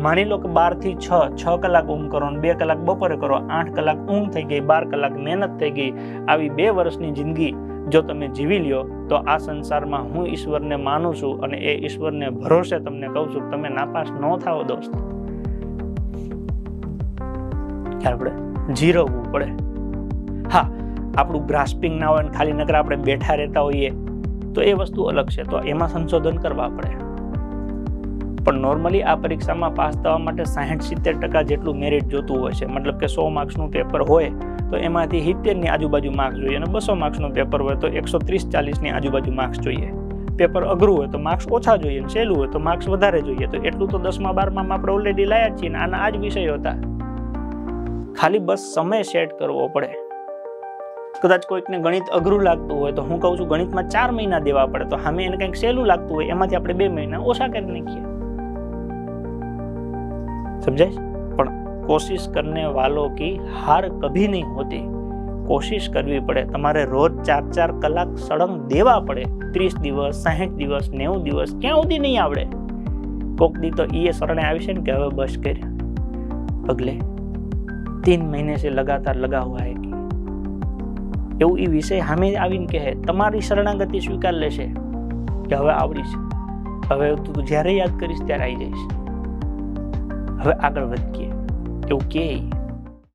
માની લો કે 12 થી 6 કલાક ઊંઘ કરો ને 2 કલાક બપોરે કરો, 8 કલાક ઊંઘ થઈ ગઈ, 12 કલાક મહેનત થઈ ગઈ. આવી 2 વર્ષની જિંદગી જો તમે જીવી લ્યો તો આ સંસારમાં હું ઈશ્વરને માનું છું અને એ ઈશ્વરને ભરોસે તમને કહું છું તમે નાપાસ ન થાઓ દોસ્ત. ખ્યાલ પડે? જીરવવું પડે. હા, આપણું ગ્રાસ્પિંગ ના હોય ને ખાલી નકર આપણે બેઠા રહેતા હોઈએ તો એ વસ્તુ અલગ છે, તો એમાં સંશોધન કરવા પડે. પણ નોર્મલી આ પરીક્ષામાં પાસ થવા માટે 60-70% જેટલું મેરિટ જોતું હોય છે. મતલબ કે 100 માર્ક્સનું પેપર હોય તો એમાંથી 70 ની આજુબાજુ માર્ક્સ જોઈએ અને 200 માર્ક્સનું પેપર હોય તો 130-40 ની આજુબાજુ માર્ક્સ જોઈએ. પેપર અઘરું હોય તો માર્ક્સ ઓછા જોઈએ, સહેલું હોય તો માર્ક્સ વધારે જોઈએ. તો એટલું તો 10મા 12માં આપણે ઓલરેડી લાયા જ છીએ ને આના આ જ વિષયો હતા. ખાલી બસ સમય સેટ કરવો પડે. કદાચ કોઈકને ગણિત અઘરું લાગતું હોય તો હું કહું છું ગણિતમાં 4 મહિના દેવા પડે, તો સામે એને કંઈક સહેલું લાગતું હોય એમાંથી આપણે 2 મહિના ઓછા કરી નાખીએ. समझे? પણ કોશિશ કરને વાलों की हार कभी नहीं होती. કોશિશ કરવી પડે. તમારે રોજ 4-4 કલાક સળંગ દેવા પડે. 30 દિવસ, 60 દિવસ, 90 દિવસ, ક્યાં સુધી નહીં આવડે? કોક દી તો એ શરણે આવી છે ને કે હવે બસ કર, અગલે 3 महीने से लगातार लगा हुआ है. એવું એ વિષય સામે આવીને કહે, તમારી શરણાગતિ સ્વીકાર લેશે કે હવે આવડી છે, હવે તું જ્યારે યાદ કરીશ ત્યારે આવી જઈશ, હવે આગળ વધીએ એવું કે